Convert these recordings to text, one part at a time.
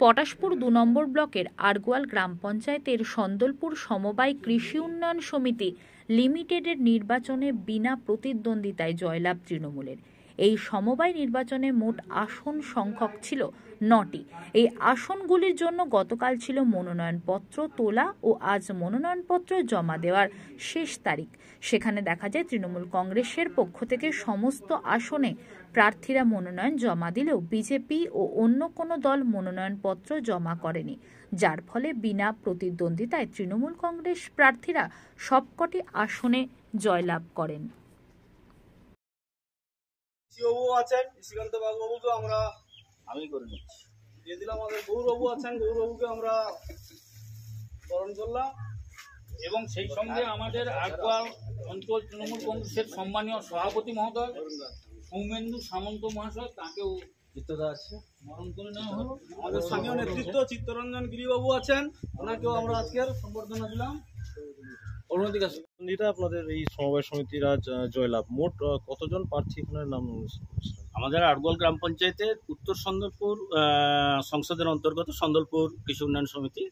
পটাশপুর ২ নম্বর ব্লকের আরগোয়াল গ্রাম পঞ্চায়েতের সন্দলপুর সমবায় কৃষি উন্নয়ন সমিতি লিমিটেডের নির্বাচনে বিনা প্রতিদ্বন্দ্বিতায় জয়লাভ তৃণমূলের। এই সমবায় নির্বাচনে মোট আসন সংখ্যক ছিল ৯টি। এই আসনগুলির জন্য গতকাল ছিল মনোনয়নপত্র তোলা ও আজ মনোনয়নপত্র জমা দেওয়ার শেষ তারিখ। সেখানে দেখা যায় তৃণমূল কংগ্রেসের পক্ষ থেকে সমস্ত আসনে প্রার্থীরা মনোনয়ন জমা দিলেও বিজেপি ও অন্য কোনো দল মনোনয়নপত্র জমা করেনি, যার ফলে বিনা প্রতিদ্বন্দ্বিতায় তৃণমূল কংগ্রেস প্রার্থীরা সবকটি আসনে জয়লাভ করেন। আছেন শ্রীকান্ত বাবুকে আমরা করে নিচ্ছি দিয়ে দিলাম। আমাদের গৌরবাবু আছেন, গৌরবাবুকে আমরা বরণ করলাম এবং সেই সঙ্গে আমাদের আরগোয়াল অঞ্চল তৃণমূল কংগ্রেসের সম্মানীয় সভাপতি মহোদয় সৌমেন্দু সামন্ত মহাশয়, তাকেও বরণ করে নেওয়া হলো। আমাদের স্থানীয় নেতৃত্ব চিত্তরঞ্জন গিরিবাবু আছেন, ওনাকেও আমরা আজকের সম্বর্ধনা দিলাম। আপনাদের এই সমবায় সমিতির আজ জয়লাভ, মোট কতজন প্রার্থী এখানে নাম? আমাদের আরগোয়াল গ্রাম পঞ্চায়েতের উত্তর সন্দলপুর সংসদের অন্তর্গত সন্দলপুর কৃষি উন্নয়ন সমিতি,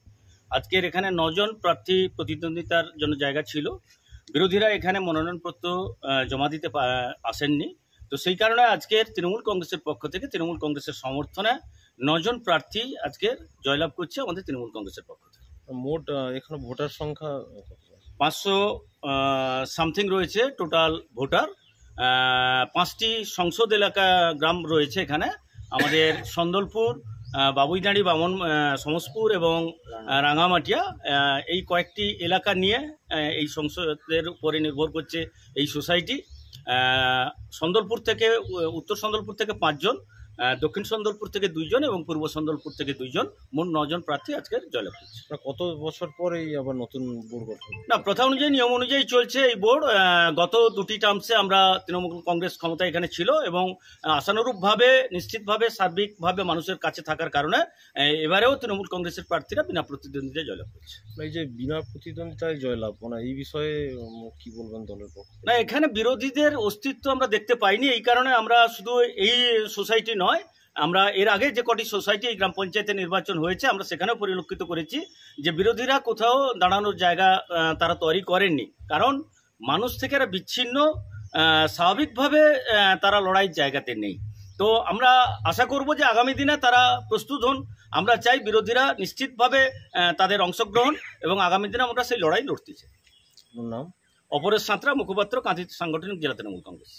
আজকের এখানে 9 জন প্রার্থী প্রতিদ্বন্দ্বিতার জন্য জায়গা ছিল। বিরোধীরা এখানে মনোনয়নপত্র জমা দিতে আসেননি, তো সেই কারণে আজকের তৃণমূল কংগ্রেসের পক্ষ থেকে তৃণমূল কংগ্রেসের সমর্থনে 9 জন প্রার্থী আজকের জয়লাভ করছে আমাদের তৃণমূল কংগ্রেসের পক্ষ থেকে। মোট এখানে ভোটার সংখ্যা 500 সামথিং রয়েছে টোটাল ভোটার। 5টি সংসদ এলাকা গ্রাম রয়েছে এখানে, আমাদের সন্দলপুর, বাবুইদাঁড়ি, বামন, সমসপুর এবং রাঙামাটিয়া, এই কয়েকটি এলাকা নিয়ে এই সংসদের উপরে নির্ভর করছে এই সোসাইটি। সন্দলপুর থেকে, উত্তর সন্দলপুর থেকে 5 জন, দক্ষিণ সন্দলপুর থেকে 2 জন এবং পূর্ব সন্দলপুর থেকে 2 জন, মোট 9 জন প্রার্থী আজকের জয়লাভ করছে। কত বছর পরে আবার নতুন বোর্ড গঠন? না, প্রথা অনুযায়ী, নিয়ম অনুযায়ী চলছে এই বোর্ড। গত 2টি টার্মসে আমরা তৃণমূল কংগ্রেস ক্ষমতা এখানে ছিল এবং আশানুরূপভাবে, নিশ্চিতভাবে, সার্বিকভাবে মানুষের কাছে থাকার কারণে এবারেও তৃণমূল কংগ্রেসের প্রার্থীরা বিনা প্রতিদ্বন্দ্বিতায় জয়লাভ করছে। এই যে বিনা প্রতিদ্বন্দ্বিতায় জয়লাভ, এই বিষয়ে কি বলবেন দলের পক্ষে? না, এখানে বিরোধীদের অস্তিত্ব আমরা দেখতে পাইনি। এই কারণে আমরা শুধু এই সোসাইটি নয়, আমরা এর আগে যে কটি সোসাইটি এই গ্রাম পঞ্চায়েতের নির্বাচন হয়েছে আমরা সেখানেও পরিলক্ষিত করেছি যে বিরোধীরা কোথাও দাঁড়ানোর জায়গা তারা তৈরি করেননি, কারণ মানুষ থেকে এরা বিচ্ছিন্ন, স্বাভাবিকভাবে তারা লড়াইয়ের জায়গাতে নেই। তো আমরা আশা করব যে আগামী দিনে তারা প্রস্তুত হন। আমরা চাই বিরোধীরা নিশ্চিতভাবে তাদের অংশগ্রহণ এবং আগামী দিনে আমরা সেই লড়াই লড়তে চাই। নাম? অপরেশ সাঁতরা, মুখপাত্র, কাঁথি সাংগঠনিক জেলা তৃণমূল কংগ্রেস।